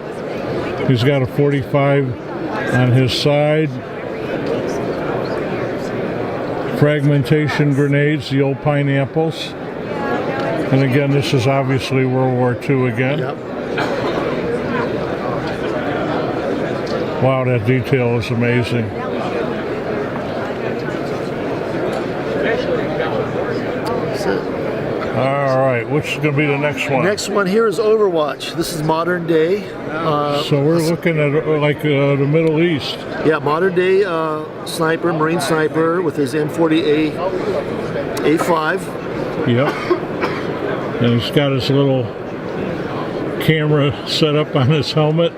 He's got a 45 on his side. Fragmentation grenades, the old pineapples. And again, this is obviously World War II again. Yep. Wow, that detail is amazing. All right, what's going to be the next one? Next one here is Overwatch. This is modern day. So we're looking at like the Middle East. Yeah, modern day sniper, Marine sniper with his M40 A5. Yep. And he's got his little camera set up on his helmet.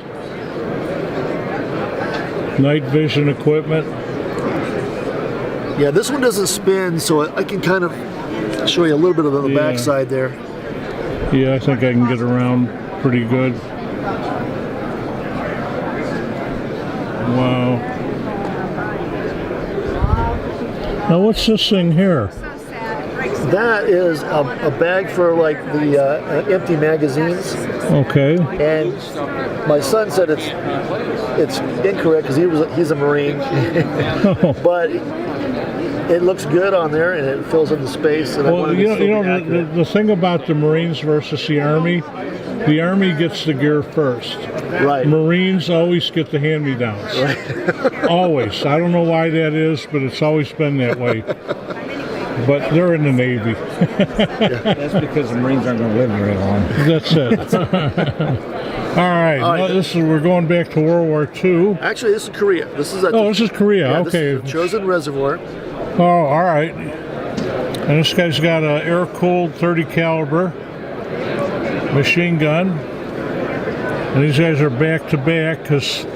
Night vision equipment. Yeah, this one doesn't spin, so I can kind of show you a little bit of the backside there. Yeah, I think I can get around pretty good. Wow. Now what's this thing here? That is a bag for like the empty magazines. Okay. And my son said it's incorrect because he's a Marine, but it looks good on there and it fills in the space. And well, the thing about the Marines versus the Army gets the gear first. Right. Marines always get the hand-me-downs. Right. Always. I don't know why that is, but it's always been that way. But they're in the Navy. That's because the Marines aren't going to live very long. That's it. All right. We're going back to World War II. Actually, this is Korea. This is Korea. Yeah, okay. This is a chosen reservoir. Oh, all right. And this guy's got an air-cooled 30 caliber machine gun. And these guys are back to back because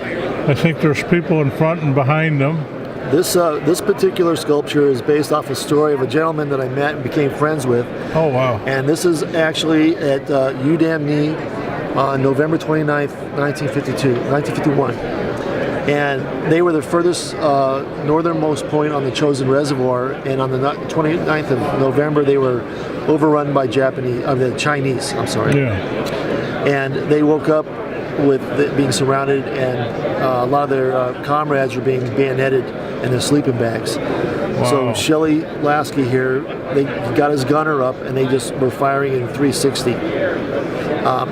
I think there's people in front and behind them. This particular sculpture is based off a story of a gentleman that I met and became friends with. Oh, wow. And this is actually at Udamni on November 29th, 1951. And they were the furthest northernmost point on the chosen reservoir, and on the 29th of November they were overrun by the Chinese, I'm sorry. Yeah. And they woke up with being surrounded, and a lot of their comrades were being bayoneted in their sleeping bags. Wow. So Shelley Lasky here, they got his gunner up and they just were firing in 360.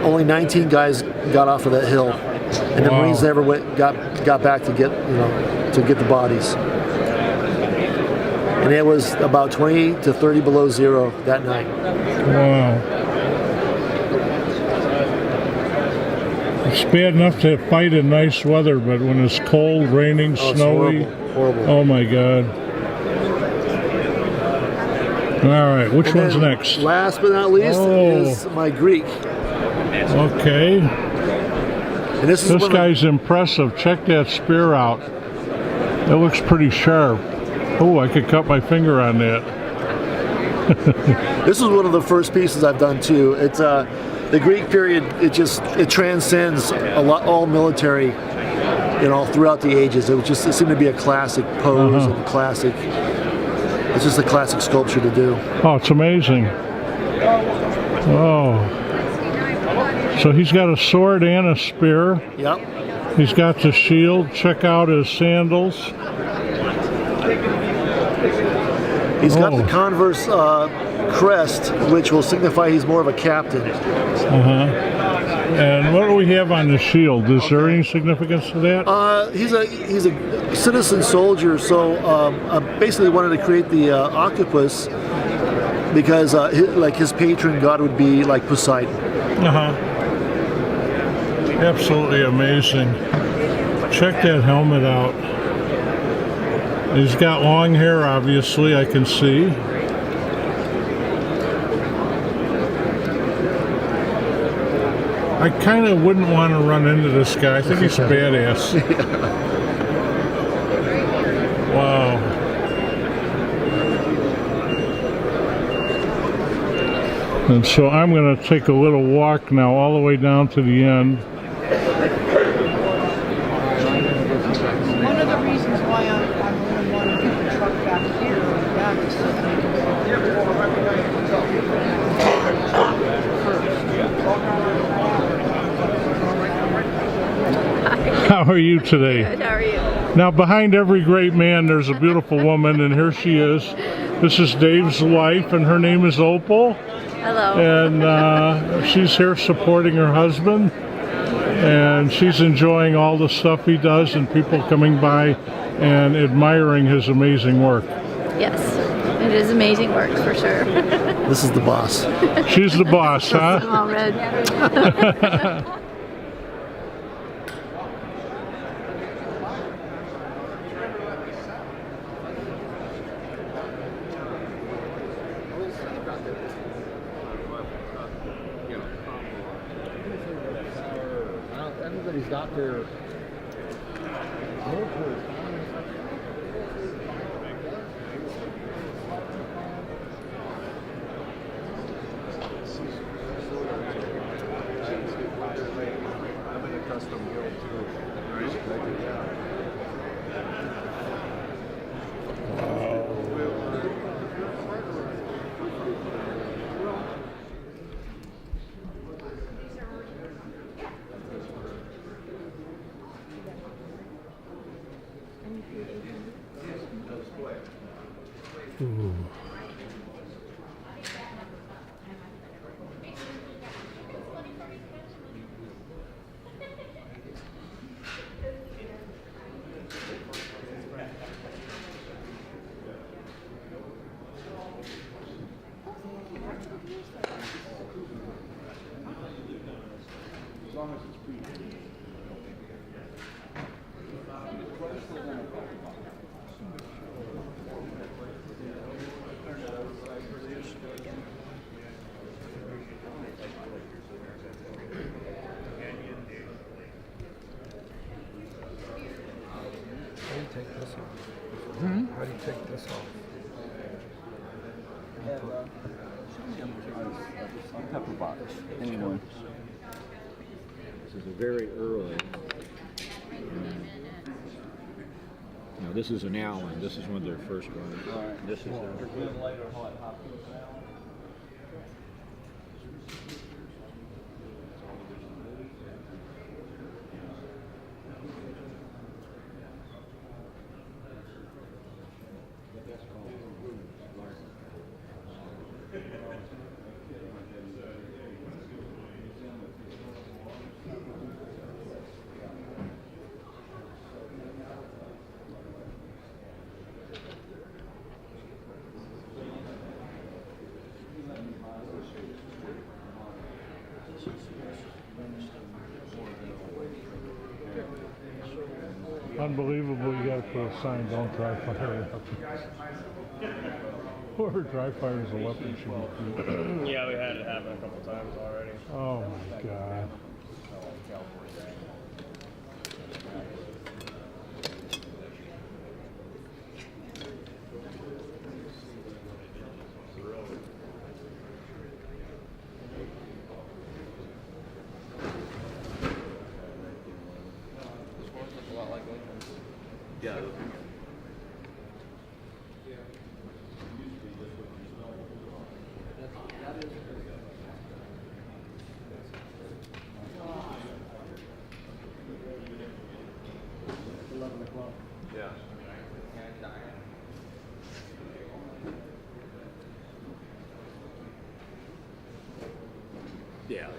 Only 19 guys got off of that hill, and the Marines never got back to get the bodies. And it was about 20 to 30 below zero that night. Wow. It's bad enough to fight in nice weather, but when it's cold, raining, snowy, horrible. Oh my God. All right, which one's next? Last but not least is my Greek. Okay. And this guy's impressive. Check that spear out. It looks pretty sharp. Oh, I could cut my finger on that. This is one of the first pieces I've done too. It's the Greek period. It transcends all military, throughout the ages. It seemed to be a classic pose and a classic. It's just a classic sculpture to do. Oh, it's amazing. Oh. So he's got a sword and a spear. Yep. He's got the shield. Check out his sandals. He's got the converse crest, which will signify he's more of a captain. And what do we have on the shield? Is there any significance to that? He's a citizen soldier, so basically wanted to create the octopus because his patron god would be like Poseidon. Absolutely amazing. Check that helmet out. He's got long hair, obviously, I can see. I kind of wouldn't want to run into this guy. I think he's badass. Wow. And so I'm going to take a little walk now all the way down to the end. One of the reasons why I'm really wanting to keep the truck back here in the back is so that How are you today? Good, how are you? Now, behind every great man, there's a beautiful woman, and here she is. This is Dave's wife, and her name is Opal. Hello. And she's here supporting her husband, and she's enjoying all the stuff he does and people coming by and admiring his amazing work. Yes, it is amazing work for sure. This is the boss. She's the boss, huh? I'm all red. Everybody's got their Ooh. Take this off. How do you take this off? Pepper box. Anyone. This is a very early. No, this is an Allen. This is one of their first ones. This is Unbelievable, you gotta put a sign, don't dry fire weapons. Whoever dry fires a weapon should be free. Yeah, we had it happen a couple times already. Oh my God. Yeah. Yeah. Yeah.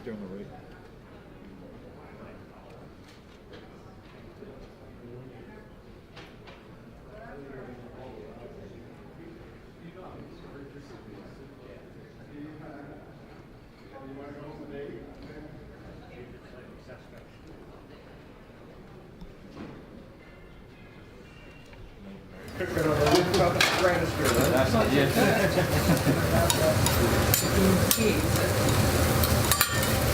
During the race. That's not yet.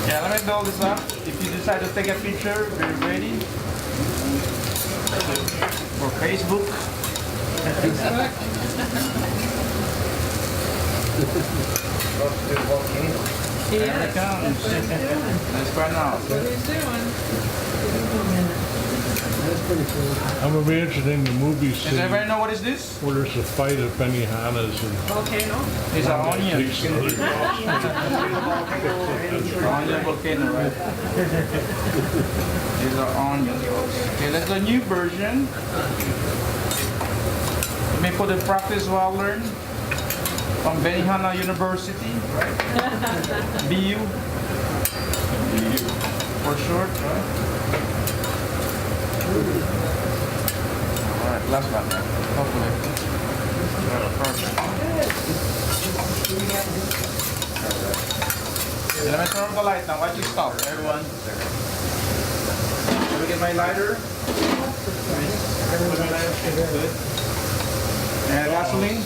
Yeah, let me build this up. If you decide to take a picture, we're ready for Facebook. Here it comes. Let's try now. I'm imagining the movie Does scene everybody know what is this? where there's a fight at Benihana's and Volcano. These are onions. Onion volcano, right? These are onions. Okay, that's the new version. Let me put the practice what I learned from Benihana University, right? BU. BU. For short, right? Alright, last one. Hopefully. Perfect. Let me turn off the light now. Watch you stop, everyone. Let me get my lighter. Good. And gasoline.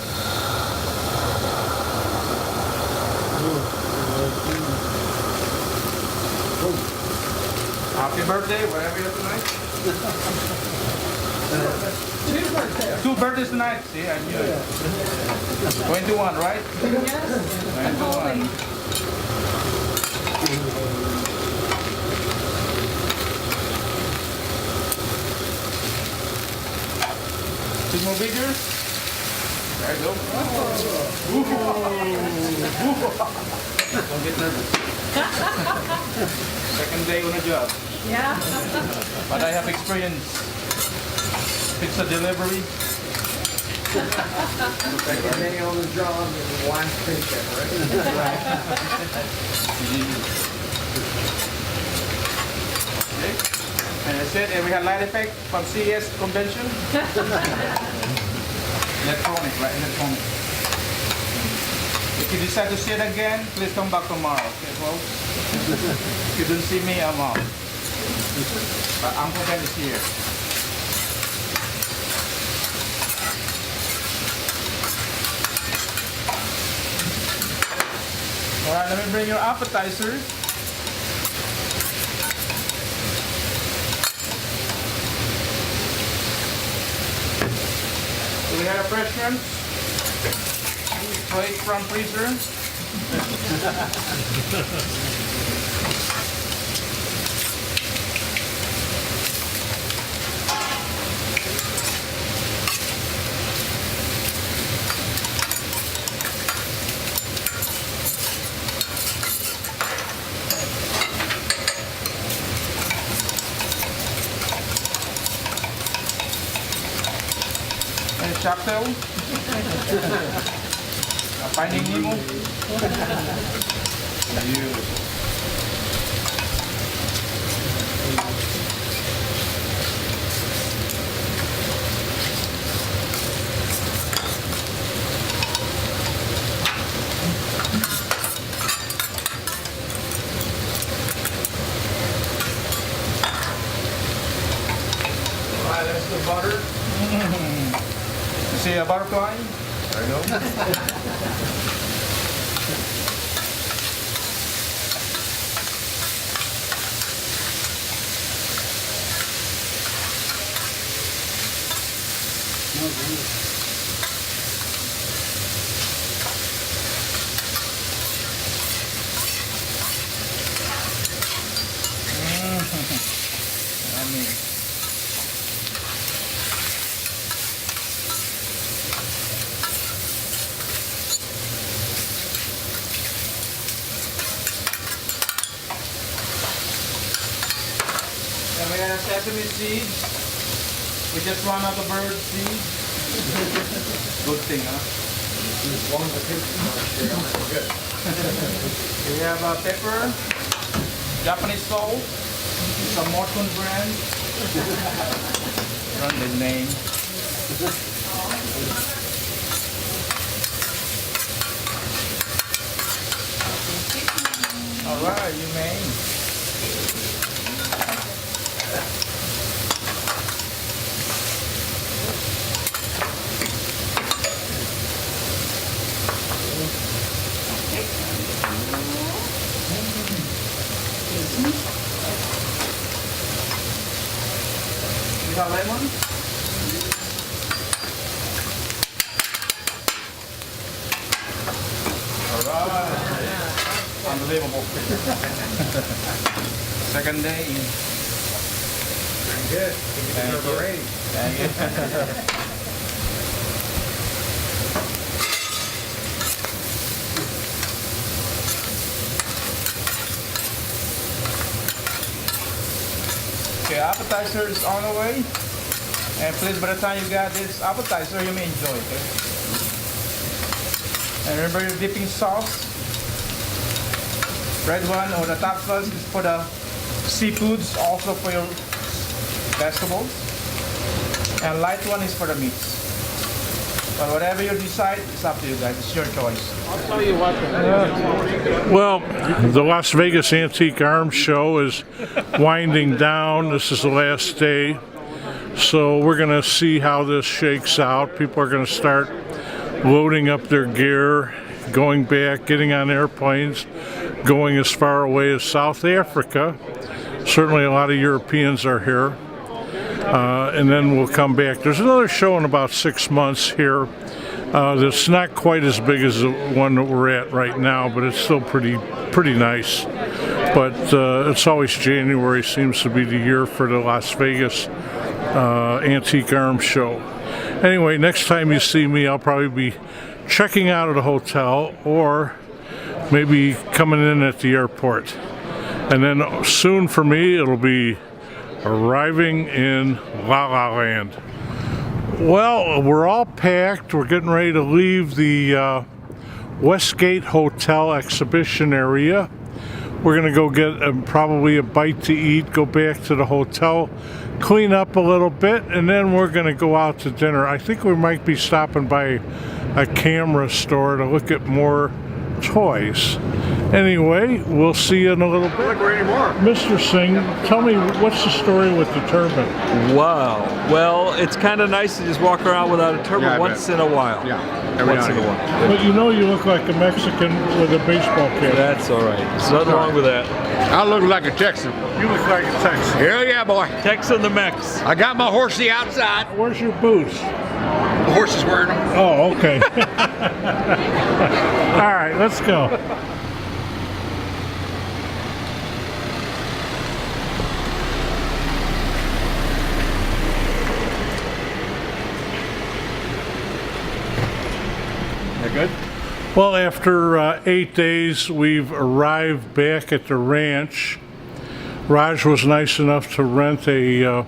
Happy birthday, whatever you're tonight. Two birthdays tonight. See, I knew it. 21, right? Yes. 21. Two more bigger. There you go. Don't get nervous. Second day on the job. Yeah. But I have experience. Pizza delivery. Second day on the job and last paycheck, right? That's it. And we have light effect from CES convention. Electronic, right? Electronic. If you decide to see it again, please come back tomorrow. Okay, folks? If you don't see me, I'm out. But I'm hoping to see you. Alright, let me bring your appetizers. So we have fresh shrimp, straight from freezer. Chapter, Finding Nemo. Alright, that's the butter. See a butterfly? There you go. And we have sesame seeds. We just run out of bird seeds. Good thing, huh? As long as the kids are good. We have pepper, Japanese salt, some Morton brand. Run the name. All right, you may. You got lemon? All right. Unbelievable. Second day. Very good. Thank you. Thank you. Okay, appetizer is on the way. And please, by the time you got this appetizer, you may enjoy it. Okay? And remember your dipping sauce. Red one or the top sauce is for the seafoods, also for your vegetables. And light one is for the meats. But whatever you decide, it's up to you guys. It's your choice. I'll tell you what. Well, the Las Vegas Antique Arms Show is winding down. This is the last day. So we're going to see how this shakes out. People are going to start loading up their gear, going back, getting on airplanes, going as far away as South Africa. Certainly a lot of Europeans are here. And then we'll come back. There's another show in about 6 months here that's not quite as big as the one that we're at right now, but it's still pretty nice. But it's always January seems to be the year for the Las Vegas Antique Arms Show. Anyway, next time you see me, I'll probably be checking out at a hotel or maybe coming in at the airport. And then soon for me, it'll be arriving in La La Land. Well, we're all packed. We're getting ready to leave the Westgate Hotel exhibition area. We're gonna go get probably a bite to eat, go back to the hotel, clean up a little bit, and then we're gonna go out to dinner. I think we might be stopping by a camera store to look at more toys. Anyway, we'll see you in a little bit. Mr. Singh, tell me, what's the story with the turban? Wow. Well, it's kind of nice to just walk around without a turban once in a while. Yeah. Once in a while. But you know you look like a Mexican with a baseball cap. That's all right. There's nothing wrong with that. I look like a Texan. You look like a Texan. Hell yeah, boy. Texan the Mex. I got my horsey outside. Where's your boots? The horse is wearing them. Oh, okay. All right, let's go. That good? Well, after 8 days, we've arrived back at the ranch. Raj was nice enough to rent a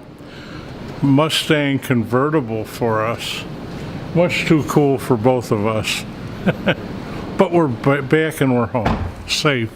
Mustang convertible for us. Much too cool for both of us. But we're back and we're home, safe.